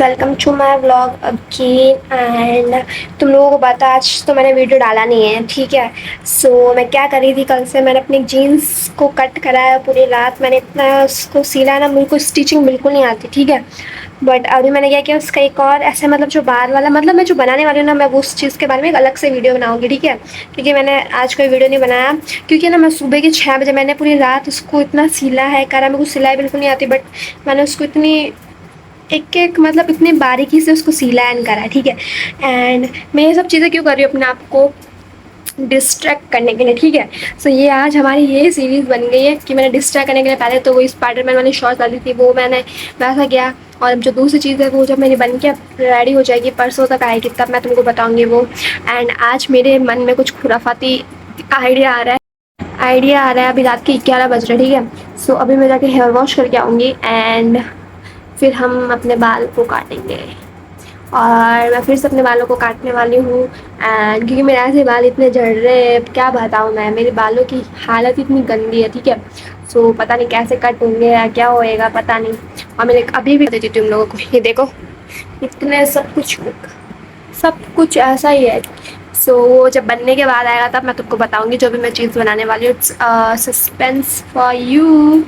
Welcome to my vlog again and तुम लोगों को पता आज तो मैंने वीडियो डाला नहीं है, ठीक है। मैं क्या कर रही थी, कल से मैंने अपनी जीन्स को कट कराया पूरी रात। मैंने इतना उसको सिला ना, मुझको स्टिचिंग बिल्कुल नहीं आती, ठीक है। बट अभी मैंने क्या किया, उसका एक और ऐसा मतलब जो बार वाला मतलब मैं जो बनाने वाली हूँ ना, मैं वो उस चीज़ के बारे में एक अलग से वीडियो बनाऊँगी, ठीक है। क्योंकि मैंने आज कोई वीडियो नहीं बनाया, क्योंकि ना मैं सुबह के 6 बजे मैंने पूरी रात उसको इतना सिला है करा। मेरे को सिलाई बिल्कुल नहीं आती, बट मैंने उसको इतनी एक एक मतलब इतनी बारीकी से उसको सिला एंड करा, ठीक है। एंड मैं ये सब चीज़ें क्यों कर रही हूँ, अपने आप को डिस्ट्रैक्ट करने के लिए, ठीक है। ये आज हमारी ये सीरीज़ बन गई है कि मैंने डिस्ट्रैक्ट करने के लिए पहले तो वो स्पाइडरमैन वाली शॉर्ट्स डाली थी, वो मैंने वैसा किया। और अब जो दूसरी चीज़ है वो जब मेरी बन के रेडी हो जाएगी, परसों तक आएगी, तब मैं तुमको बताऊँगी वो। एंड आज मेरे मन में कुछ खुराफाती आइडिया आ रहा है। अभी रात के 11 बज रहे, ठीक है। अभी मैं जाके हेयर वॉश करके आऊँगी एंड फिर हम अपने बाल को काटेंगे। और मैं फिर से अपने बालों को काटने वाली हूँ एंड क्योंकि मेरे ऐसे बाल इतने झड़ रहे हैं, क्या बताऊँ मैं, मेरे बालों की हालत इतनी गंदी है, ठीक है। पता नहीं कैसे कट होंगे या क्या होएगा, पता नहीं। और मैंने अभी भी देती थी तुम लोगों को, ये देखो इतने सब कुछ ऐसा ही है। जब बनने के बाद आएगा तब मैं तुमको बताऊंगी जो भी मैं चीज़ बनाने वाली हूँ। Suspense for you.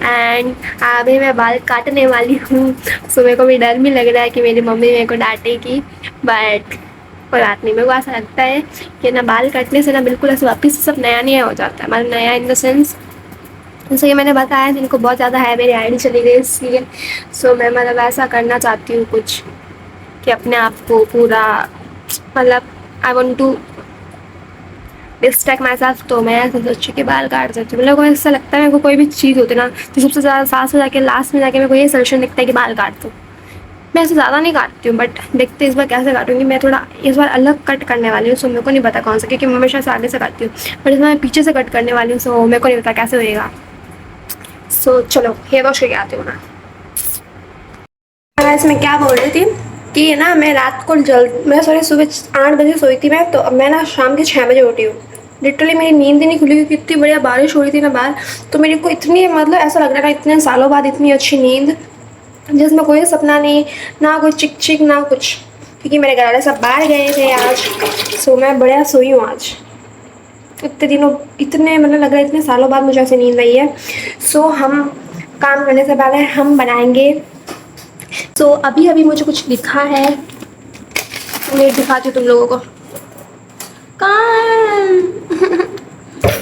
एंड अभी मैं बाल काटने वाली हूँ। मेरे को भी डर भी लग रहा है कि मेरी मम्मी मेरे को डांटेगी, बट कोई बात नहीं। मेरे को ऐसा लगता है कि ना बाल काटने से ना बिल्कुल ऐसे वापस से सब नया नया हो जाता है, मतलब नया इन द सेंस, जैसे कि मैंने बताया जिनको बहुत ज़्यादा है, मेरी आईडी चली गई इसलिए। मैं मतलब ऐसा करना चाहती हूँ कुछ कि अपने आप को पूरा मतलब I want to distract myself. तो मैं ऐसा सोची कि बाल काट सकती हूँ। मेरे को ऐसा लगता है, मेरे को कोई भी चीज़ होती है ना, तो सबसे ज़्यादा सास में जाके लास्ट में जाके मेरे को ये सजेशन दिखता है कि बाल काट दो। मैं ऐसे ज़्यादा नहीं काटती हूँ, बट देखते इस बार कैसे काटूंगी। मैं थोड़ा इस बार अलग कट करने वाली हूँ, मेरे को नहीं पता कौन सा, क्योंकि मैं हमेशा से आगे से काटती हूँ, बट इसमें मैं पीछे से कट करने वाली हूँ। मेरे को नहीं पता कैसे होएगा। चलो हेयर वॉश करके आती हूँ मैं। मैं क्या बोल रही थी कि ना मैं रात को मैं सुबह 8 बजे सोई थी मैं, तो अब मैं ना शाम के 6 बजे उठी हूँ। लिटरली मेरी नींद ही नहीं खुली, क्योंकि इतनी बढ़िया बारिश हो रही थी ना बाहर। तो मेरे को इतनी मतलब ऐसा लग रहा था इतने सालों बाद इतनी अच्छी नींद, जिसमें कोई सपना नहीं, ना कोई चिक चिक ना कुछ, क्योंकि मेरे घर वाले सब बाहर गए थे आज। मैं बढ़िया सोई हूँ आज। इतने दिनों इतने मतलब लग रहा है इतने सालों बाद मुझे ऐसे नींद आई है। हम काम करने से पहले हम बनाएंगे। अभी अभी मुझे कुछ लिखा है, मैं दिखाती हूँ तुम लोगों को।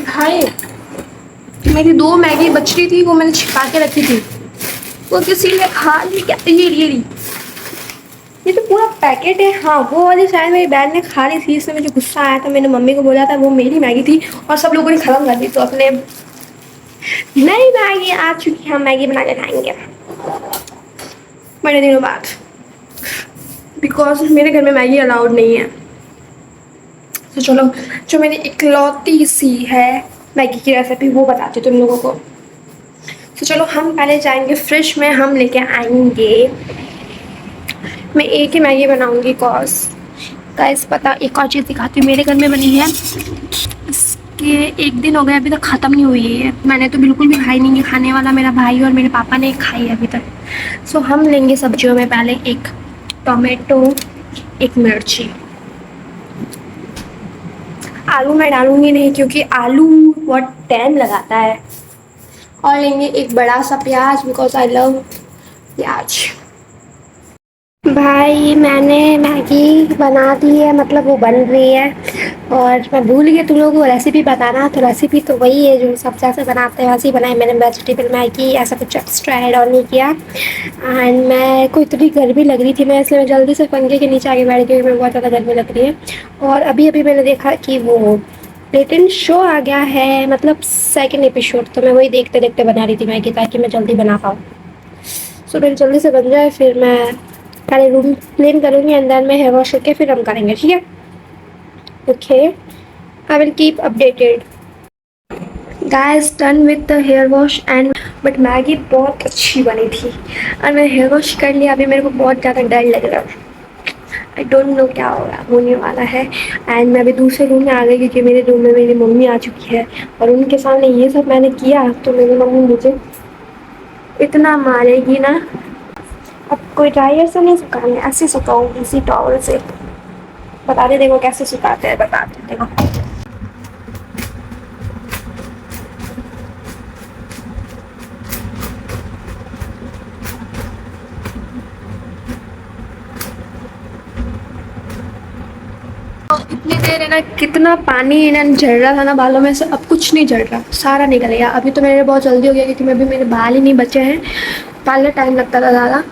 भाई मेरी 2 मैगी बच रही थी, वो मैंने छिपा के रखी थी, वो किसी ने खा ली क्या? ये तो पूरा पैकेट है। हाँ, वो वाली शायद मेरी बहन ने खा ली थी, इसमें मुझे गुस्सा आया था। मैंने मम्मी को बोला था, वो मेरी मैगी थी और सब लोगों ने खत्म कर दी। तो अपने नई मैगी आ चुकी है, हम मैगी बना के खाएंगे बड़े दिनों बाद, बिकॉज मेरे घर में मैगी अलाउड नहीं है। चलो, जो मेरी इकलौती सी है मैगी की रेसिपी वो बताती हूँ तुम लोगों को। चलो हम पहले जाएंगे फ्रिज में, हम लेके आएंगे। मैं एक ही मैगी बनाऊंगी कॉज गाइस, पता एक और चीज़ दिखाती हूँ मेरे घर में बनी है। इसके 1 दिन हो गया, अभी तक ख़त्म नहीं हुई है। मैंने तो बिल्कुल भी खाई नहीं है, खाने वाला मेरा भाई और मेरे पापा ने खाई है अभी तक। हम लेंगे सब्जियों में पहले एक टोमेटो, एक मिर्ची। आलू मैं डालूंगी नहीं, क्योंकि आलू बहुत टाइम लगाता है। और लेंगे एक बड़ा सा प्याज, बिकॉज आई लव प्याज। भाई मैंने मैगी बना दी है, मतलब वो बन रही है। और मैं भूल गई तुम लोगों को रेसिपी बताना, तो रेसिपी तो वही है जो सब जैसे बनाते हैं वैसे ही बनाई। मैंने वेजिटेबल मैगी, ऐसा कुछ एक्स्ट्रा ऐड ऑन नहीं किया। एंड मैं को इतनी गर्मी लग रही थी, मैं इसलिए मैं जल्दी से पंखे के नीचे आके बैठ गई, मेरे बहुत ज़्यादा गर्मी लग रही है। और अभी अभी मैंने देखा कि वो लेटेंट शो आ गया है, मतलब सेकेंड एपिसोड, तो मैं वही देखते देखते बना रही थी मैगी, ताकि मैं जल्दी बना पाऊँ। मेरी जल्दी से बन जाए, फिर मैं पहले रूम क्लीन करूँगी, अंदर में हेयर वॉश करके फिर हम करेंगे, ठीक है। Okay, I will keep updated. Guys done with the hair wash and but Maggi बहुत अच्छी बनी थी और मैं हेयर वॉश कर लिया। अभी मेरे को बहुत ज़्यादा डर लग रहा है, आई डोंट नो क्या होने वाला है। एंड मैं अभी दूसरे रूम में आ गई, क्योंकि मेरे रूम में मेरी मम्मी आ चुकी है और उनके सामने ये सब मैंने किया तो मेरी मम्मी मुझे इतना मारेगी ना। अब कोई ड्रायर से नहीं सुखाएंगे, ऐसे सुखाऊंगी इसी टॉवल से। बता दे देखो कैसे सुखाते हैं, बताते देखो। इतनी देर है ना, कितना पानी इन्हें झड़ रहा था ना बालों में से, अब कुछ नहीं झड़ रहा, सारा निकल गया। अभी तो मेरे बहुत जल्दी हो गया क्योंकि अभी मेरे बाल ही नहीं बचे हैं, पहले टाइम लगता था ज़्यादा,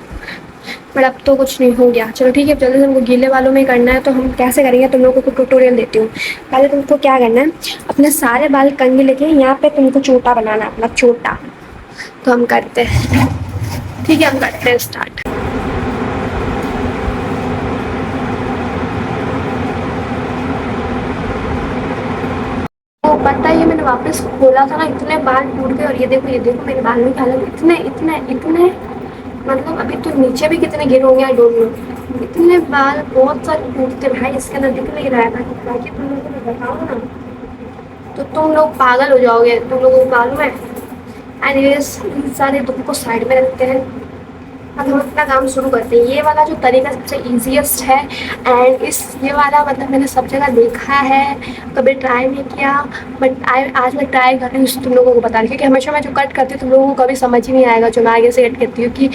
बट अब तो कुछ नहीं हो गया। चलो ठीक है, जल्दी से हमको गीले बालों में करना है, तो हम कैसे करेंगे तुम लोगों को ट्यूटोरियल देती हूँ। पहले तुमको क्या करना है, अपने सारे बाल कंघी लेके यहाँ पे तुमको छोटा बनाना है, अपना छोटा। तो हम करते हैं, ठीक है, हम करते हैं स्टार्ट। तो पता है, ये मैंने वापस खोला था ना, इतने बाल टूट गए। और ये देखो मेरे बालों की हालत, इतने इतने इतने, मतलब अभी तो नीचे भी कितने गिर होंगे, आई डोंट नो। इतने बाल बहुत सारे टूटते भाई, इसके अंदर दिख नहीं रहा है। बाकी तुम लोगों को बताओ ना तो तुम लोग पागल हो जाओगे, तुम लोगों को मालूम है। एनीवेज, इन सारे दुख को साइड में रखते हैं, अब हम अपना काम शुरू करते हैं। ये वाला जो तरीका सबसे ईजीएस्ट है, एंड ये वाला मतलब मैंने सब जगह देखा है, कभी ट्राई नहीं किया, बट आज मैं ट्राई कर रही हूँ तुम लोगों को बता रही हूँ। क्योंकि हमेशा मैं जो कट करती हूँ तुम लोगों को कभी समझ ही नहीं आएगा जो मैं आगे से कट करती हूँ, कि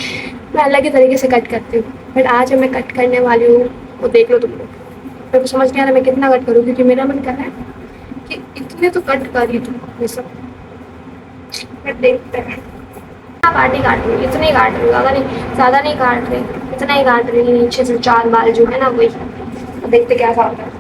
मैं अलग ही तरीके से कट करती हूँ। बट आज मैं कट करने वाली हूँ, वो देख लो तुम लोग। मेरे को समझ नहीं आ रहा मैं कितना कट करूँ, क्योंकि मेरा मन कर रहा है कि इतने तो कट कर ही दूँ ये सब, बट देखते हैं। बाटी काट रही हूँ, इतने ही काट रही हूँ, ज़्यादा नहीं काट रही, इतना ही काट रही हूँ। नीचे से 4 बाल जो है ना वही, तो देखते क्या सा होता है।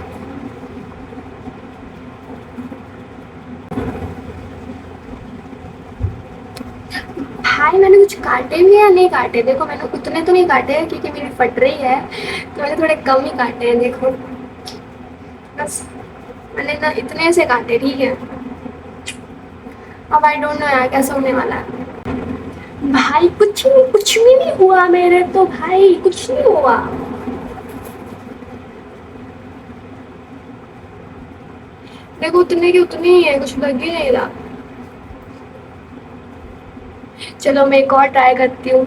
भाई मैंने कुछ काटे भी या नहीं काटे, देखो मैंने उतने तो नहीं काटे हैं क्योंकि मेरी फट रही है, तो मैंने थोड़े कम ही काटे हैं। देखो बस मैंने ना इतने से काटे, ठीक है। अब आई डोंट नो यार कैसा होने वाला है। भाई कुछ भी नहीं हुआ मेरे तो, भाई कुछ नहीं हुआ। देखो उतने की उतनी ही है, कुछ लग ही नहीं रहा। चलो मैं एक और ट्राई करती हूँ,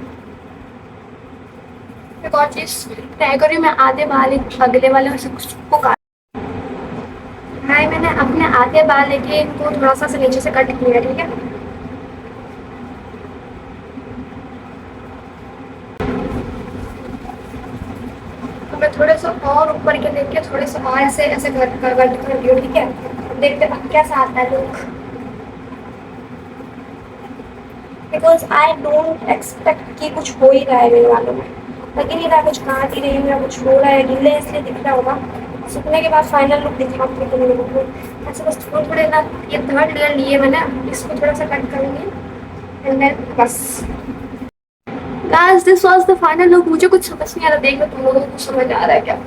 एक और चीज ट्राई करी। मैं आधे बाल अगले वाले से को काट, भाई मैंने अपने आधे बाल लेके इनको थोड़ा सा से नीचे से कट किया, ठीक है। तो मैं थोड़े से और ऊपर के लेके थोड़े से और ऐसे ऐसे कट कर दियो, ठीक है। अब देखते हैं कैसा आता है look, because I don't expect कि कुछ हो ही रहा है मेरे बालों में। लग ही नहीं रहा कुछ काट ही रही हूँ या कुछ हो रहा है, गिले इसलिए दिख रहा होगा। सूखने के बाद फाइनल लुक दिखाऊंगी तुम लोगों को। ऐसे बस थोड़े थोड़े ना, ये 3rd लेयर लिए मैंने, इसको थोड़ा सा कट करूँगी एंड देन बस। Guys this was the final look. मुझे कुछ समझ नहीं आ रहा, देख लो तुम लोगों को कुछ समझ आ रहा है क्या।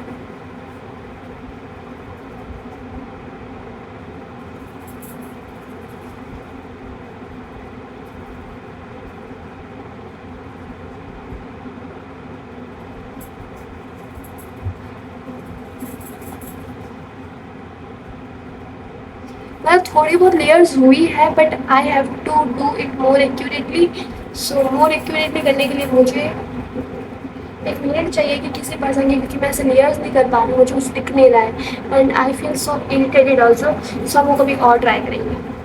मतलब थोड़ी बहुत लेयर्स हुई है, but I have to do it more accurately. So more accurately करने के लिए मुझे 1 मिनट चाहिए कि किसी पर्सन की, क्योंकि मैं ऐसे लेयर्स नहीं कर पा रही हूँ, मुझे कुछ दिख नहीं रहा है and I feel so irritated also. So हम कभी और ट्राई करेंगे।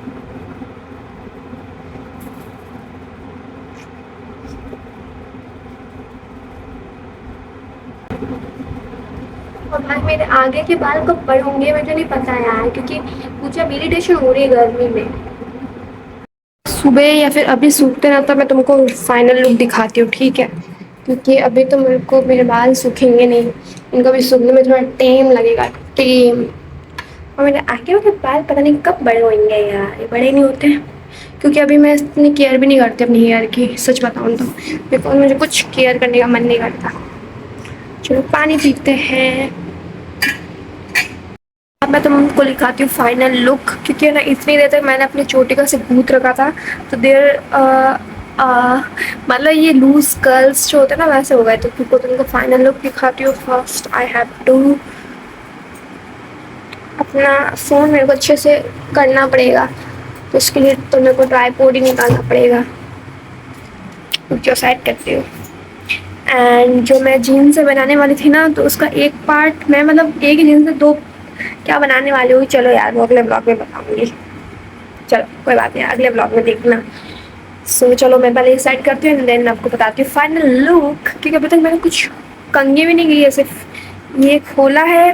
और भाई मेरे आगे के बाल कब बड़े होंगे मुझे नहीं पता यार, क्योंकि मुझे अब इरिटेशन हो रही है गर्मी में। सुबह या फिर अभी सूखते ना तो मैं तुमको फाइनल लुक दिखाती हूँ, ठीक है। क्योंकि अभी तो मेरे को मेरे बाल सूखेंगे नहीं, इनको भी सूखने में थोड़ा टाइम लगेगा, टाइम। और मेरे आगे वाले बाल पता नहीं कब बड़े होंगे यार, ये बड़े नहीं होते हैं। क्योंकि अभी मैं इतनी केयर भी नहीं करती अपनी हेयर की, सच बताऊँ तो, बिकॉज मुझे कुछ केयर करने का मन नहीं करता। चलो पानी पीते हैं। अब मैं तुमको दिखाती हूँ फाइनल लुक, क्योंकि ना इतनी देर तक मैंने अपनी चोटी का से गूंथ रखा था, तो मतलब ये लूज कर्ल्स जो होते हैं ना वैसे हो गए। तो तुमको फाइनल लुक दिखाती हूँ। फर्स्ट आई हैव टू अपना फ़ोन मेरे को अच्छे से करना पड़ेगा, तो उसके लिए तो मेरे को ट्राइपॉड ही निकालना पड़ेगा, जो सेट करती हूँ। एंड जो मैं जीन्स से बनाने वाली थी ना, तो उसका एक पार्ट मैं मतलब एक ही जीन्स से दो क्या बनाने वाली हुई, चलो यार वो अगले ब्लॉग में बताऊंगी। चलो कोई बात नहीं, अगले ब्लॉग में देखना। सो चलो मैं पहले सेट करती हूँ, देन आपको बताती हूँ फाइनल लुक, क्योंकि अभी तक मैंने कुछ कंघी भी नहीं की है, सिर्फ ये खोला है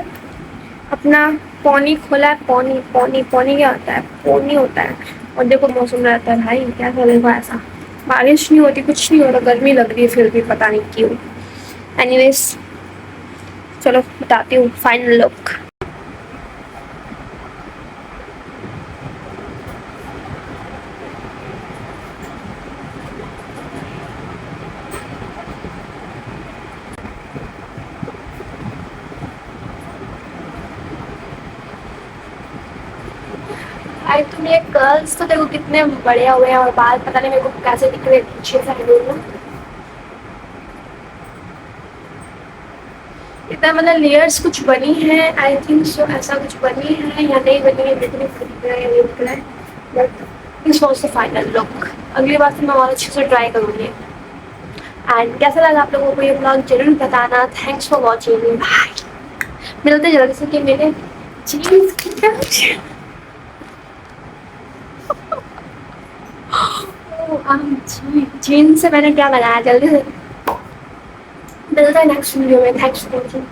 अपना, पौनी खोला है, पौनी पौनी पौनी क्या होता है, पोनी होता है। और देखो मौसम रहता है भाई, क्या देखो ऐसा, बारिश नहीं होती, कुछ नहीं हो रहा, गर्मी लग रही है फिर भी, पता नहीं क्यों। एनीवेज चलो बताती हूँ फाइनल लुक। भाई तुम ये कर्ल्स तो देखो कितने बढ़िया हुए हैं, और बाल पता नहीं मेरे को कैसे दिख रहे हैं पीछे साइड में, इतना मतलब लेयर्स कुछ बनी है, आई थिंक सो ऐसा कुछ बनी है या नहीं बनी है, दिख रहा है या नहीं दिख रहा है, but this was the final look. अगली बार से मैं और अच्छे से ट्राई करूँगी। एंड कैसा लगा आप लोगों को ये ब्लॉग जरूर बताना। Thanks for watching, bye. मिलते जल्दी से कि मेरे जीन्स जीन्स से मैंने क्या बनाया, जल्दी से मिलते हैं नेक्स्ट वीडियो में। Thanks for watching.